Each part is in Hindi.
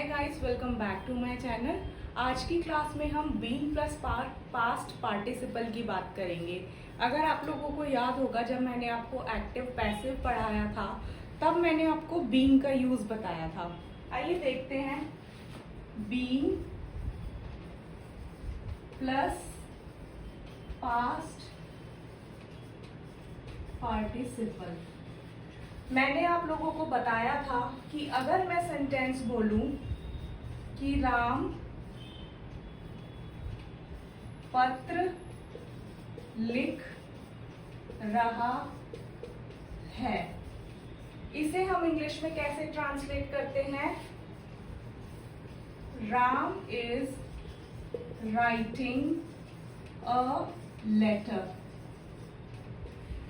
Guys, welcome back to my channel. आज की क्लास में हम बीइंग प्लस पास्ट पार्टिसिपल की बात करेंगे। अगर आप लोगों को याद होगा, जब मैंने आपको एक्टिव पैसिव पढ़ाया था तब मैंने आपको बीइंग का यूज बताया था। आइए देखते हैं। Being plus past participle. मैंने आप लोगों को बताया था कि अगर मैं सेंटेंस बोलूं कि राम पत्र लिख रहा है, इसे हम इंग्लिश में कैसे ट्रांसलेट करते हैं? Ram is writing a letter.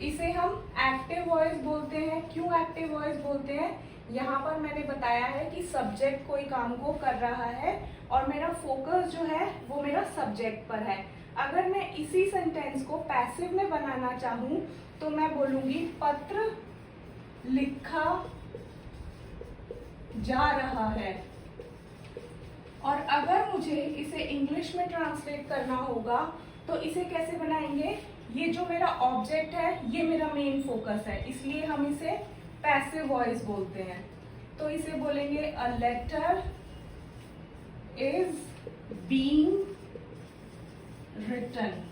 इसे हम एक्टिव वॉइस बोलते हैं। क्यों एक्टिव वॉइस बोलते हैं? यहाँ पर मैंने बताया है कि सब्जेक्ट कोई काम को कर रहा है और मेरा फोकस जो है वो मेरा सब्जेक्ट पर है। अगर मैं इसी सेंटेंस को पैसिव में बनाना चाहूँ तो मैं बोलूंगी पत्र लिखा जा रहा है। और अगर मुझे इसे इंग्लिश में ट्रांसलेट करना होगा तो इसे कैसे बनाएंगे? ये जो मेरा ऑब्जेक्ट है ये मेरा मेन फोकस है, इसलिए हम इसे पैसिव वॉइस बोलते हैं। तो इसे बोलेंगे a letter is being written.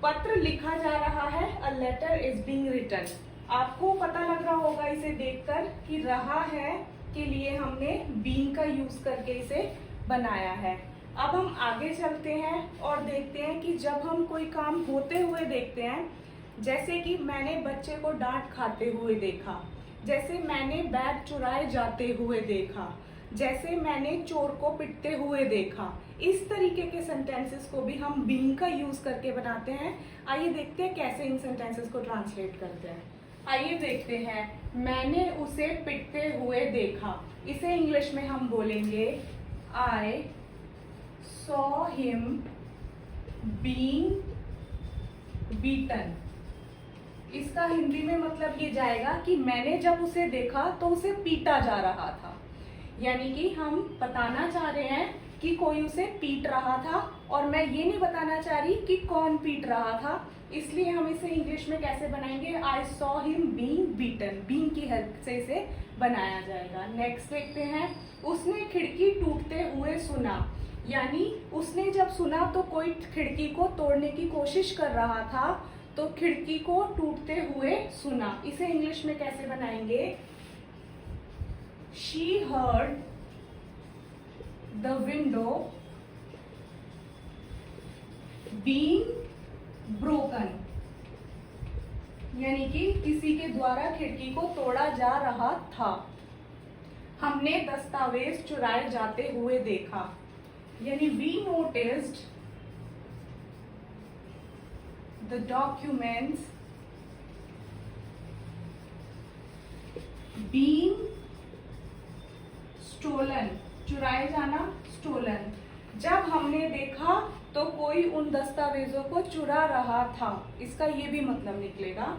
पत्र लिखा जा रहा है, a letter is being written. आपको पता लग रहा होगा इसे देखकर कि रहा है के लिए हमने बीइंग का यूज करके इसे बनाया है। अब हम आगे चलते हैं और देखते हैं कि जब हम कोई काम होते हुए देखते हैं, जैसे कि मैंने बच्चे को डांट खाते हुए देखा, जैसे मैंने बैग चुराए जाते हुए देखा, जैसे मैंने चोर को पिटते हुए देखा, इस तरीके के सेंटेंसेस को भी हम बीइंग का यूज करके बनाते हैं। आइए देखते हैं कैसे इन सेंटेंसेस को ट्रांसलेट करते हैं। आइए देखते हैं। मैंने उसे पिटते हुए देखा, इसे इंग्लिश में हम बोलेंगे आई saw him being beaten। इसका हिंदी में मतलब ये जाएगा कि मैंने जब उसे देखा तो उसे पीटा जा रहा था। यानी कि हम बताना चाह रहे हैं कि कोई उसे पीट रहा था और मैं ये नहीं बताना चाह रही कि कौन पीट रहा था, इसलिए हम इसे इंग्लिश में कैसे बनाएंगे? I saw him being beaten. Being की हेल्प से इसे बनाया जाएगा। नेक्स्ट देखते हैं। उसने खिड़की टूटते हुए सुना, यानी उसने जब सुना तो कोई खिड़की को तोड़ने की कोशिश कर रहा था, तो खिड़की को टूटते हुए सुना। इसे इंग्लिश में कैसे बनाएंगे? She heard the window being broken। यानी कि किसी के द्वारा खिड़की को तोड़ा जा रहा था। हमने दस्तावेज चुराए जाते हुए देखा, यानी we noticed the documents being stolen। चुराए जाना, stolen। जब हमने देखा तो कोई उन दस्तावेजों को चुरा रहा था, इसका ये भी मतलब निकलेगा।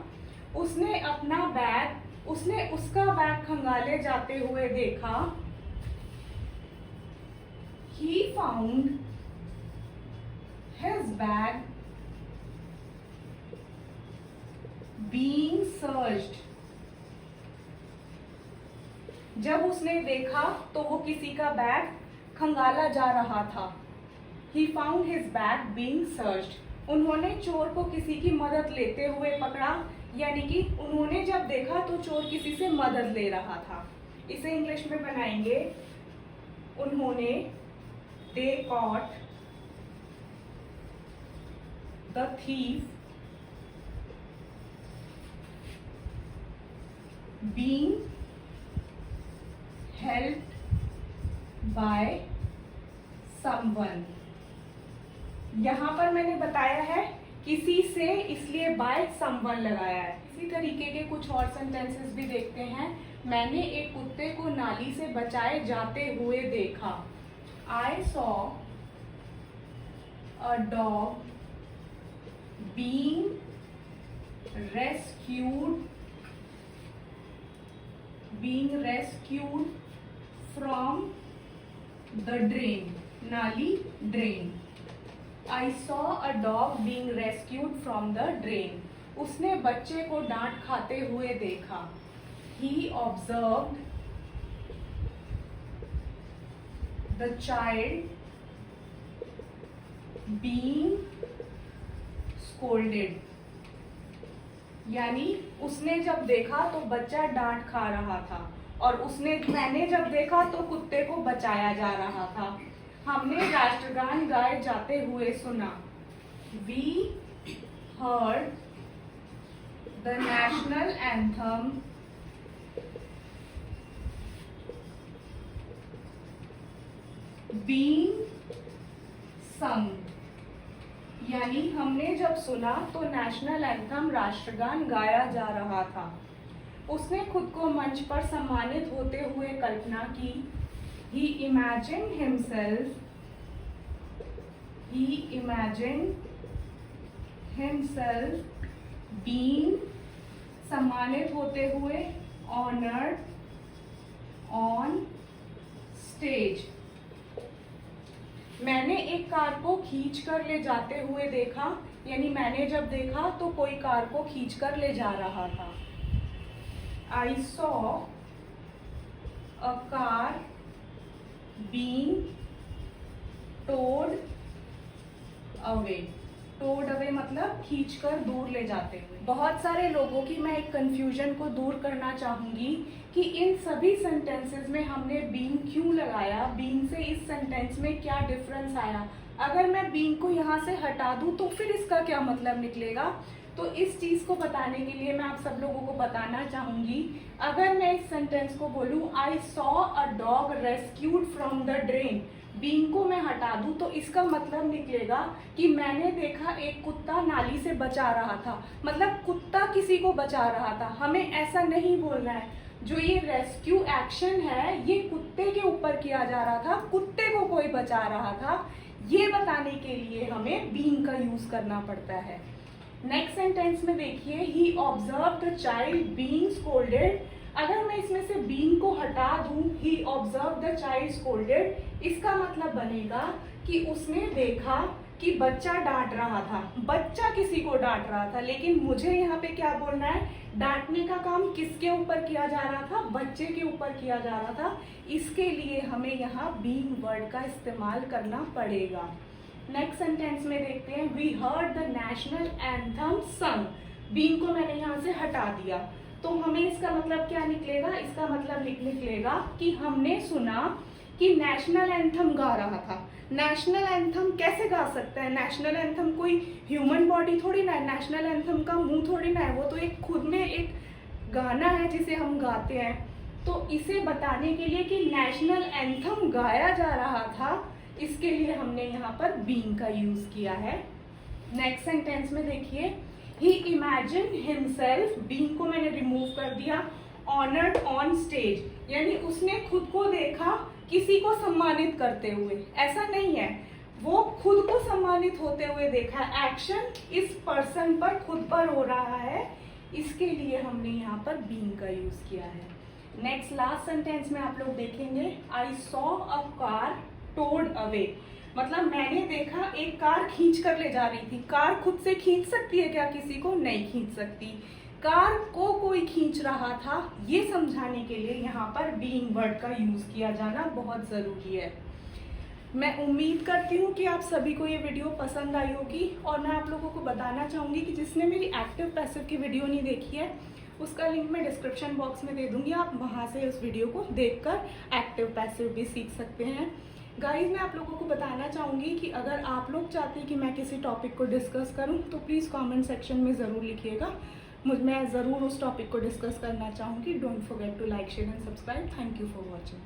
उसने अपना बैग, उसने उसका बैग खंगाले जाते हुए देखा। He found his bag being searched। जब उसने देखा तो वो किसी का बैग खंगाला जा रहा था। He found his bag being searched। उन्होंने चोर को किसी की मदद लेते हुए पकड़ा, यानी कि उन्होंने जब देखा तो चोर किसी से मदद ले रहा था। इसे इंग्लिश में बनाएंगे उन्होंने they caught the thief being helped by someone। यहाँ पर मैंने बताया है किसी से, इसलिए बाय समवन लगाया है। इसी तरीके के कुछ और सेंटेंसेस भी देखते हैं। मैंने एक कुत्ते को नाली से बचाए जाते हुए देखा। I saw a dog being rescued being rescued from the drain, नाली drain. I saw a dog being rescued from the drain. उसने बच्चे को डांट खाते हुए देखा. He observed the child being scolded. यानी उसने जब देखा तो बच्चा डांट खा रहा था और मैंने जब देखा तो कुत्ते को बचाया जा रहा था. हमने राष्ट्रगान गाए जाते हुए सुना. We heard the national anthem being sung. यानी हमने जब सुना तो नेशनल एंथम राष्ट्रगान गाया जा रहा था. उसने खुद को मंच पर सम्मानित होते हुए कल्पना की. He imagined himself being सम्मानित होते हुए honored on stage. मैंने एक कार को खींच कर ले जाते हुए देखा. यानी मैंने जब देखा तो कोई कार को खींच कर ले जा रहा था. I saw a car being towed away. towed away मतलब खींच कर दूर ले जाते हुए. बहुत सारे लोगों की मैं एक कंफ्यूजन को दूर करना चाहूंगी कि इन सभी सेंटेंसेस में हमने बीइंग क्यों लगाया, बीइंग से इस सेंटेंस में क्या डिफरेंस आया. अगर मैं बीइंग को यहाँ से हटा दूं तो फिर इसका क्या मतलब निकलेगा. तो इस चीज को बताने के लिए मैं आप सब लोगों को बताना चाहूंगी. अगर मैं इस सेंटेंस को बोलूं आई saw a dog rescued from the drain, being को मैं हटा दूं तो इसका मतलब निकलेगा कि मैंने देखा एक कुत्ता नाली से बचा रहा था. मतलब कुत्ता किसी को बचा रहा था. हमें ऐसा नहीं बोलना है. जो ये रेस्क्यू एक्शन है ये कुत्ते के ऊपर किया जा रहा था, कुत्ते को कोई बचा रहा था. ये बताने के लिए हमें बीइंग का यूज करना पड़ता है. नेक्स्ट सेंटेंस में देखिए, he observe the child being scolded. अगर मैं इसमें से बीइंग को हटा दूं, he observe the child scolded, इसका मतलब बनेगा कि उसने देखा कि बच्चा डांट रहा था. बच्चा किसी को डांट रहा था. लेकिन मुझे यहाँ पे क्या बोलना है, डांटने का काम किसके ऊपर किया जा रहा था, बच्चे के ऊपर किया जा रहा था. इसके लिए हमें यहाँ बीइंग वर्ड का इस्तेमाल करना पड़ेगा. नेक्स्ट सेंटेंस में देखते हैं, we heard the national anthem sung. Being को मैंने यहाँ से हटा दिया तो हमें इसका मतलब क्या निकलेगा, इसका मतलब निकलेगा कि हमने सुना कि नेशनल एंथम गा रहा था. नेशनल एंथम कैसे गा सकता है, नेशनल एंथम कोई ह्यूमन बॉडी थोड़ी ना है, नेशनल एंथम का मुंह थोड़ी ना है, वो तो एक खुद में एक गाना है जिसे हम गाते हैं. तो इसे बताने के लिए कि नेशनल एंथम गाया जा रहा था, इसके लिए हमने यहाँ पर बीइंग का यूज किया है. नेक्स्ट सेंटेंस में देखिए, ही इमेजिन हिमसेल्फ, बीइंग को मैंने रिमूव कर दिया, ऑनर्ड ऑन स्टेज. यानी उसने खुद को देखा किसी को सम्मानित करते हुए. ऐसा नहीं है, वो खुद को सम्मानित होते हुए देखा. एक्शन इस पर्सन पर, खुद पर हो रहा है, इसके लिए हमने यहाँ पर बीइंग का यूज किया है. नेक्स्ट लास्ट सेंटेंस में आप लोग देखेंगे, I saw a car towed away. मतलब मैंने देखा एक कार खींच कर ले जा रही थी. कार खुद से खींच सकती है क्या किसी को, नहीं खींच सकती. कार को कोई खींच रहा था, ये समझाने के लिए यहाँ पर बीइंग वर्ड का यूज किया जाना बहुत जरूरी है. मैं उम्मीद करती हूँ कि आप सभी को ये वीडियो पसंद आई होगी. और मैं आप लोगों को बताना चाहूँगी कि जिसने मेरी एक्टिव पैसिव की वीडियो नहीं देखी है उसका लिंक मैं डिस्क्रिप्शन बॉक्स में दे दूँगी. आप वहाँ से उस वीडियो को देखकर एक्टिव पैसिव भी सीख सकते हैं. गाइस, मैं आप लोगों को बताना चाहूँगी कि अगर आप लोग चाहते हैं कि मैं किसी टॉपिक को डिस्कस करूँ तो प्लीज़ कमेंट सेक्शन में ज़रूर लिखिएगा. मैं ज़रूर उस टॉपिक को डिस्कस करना चाहूँगी. Don't forget to like, share and subscribe. Thank you for watching.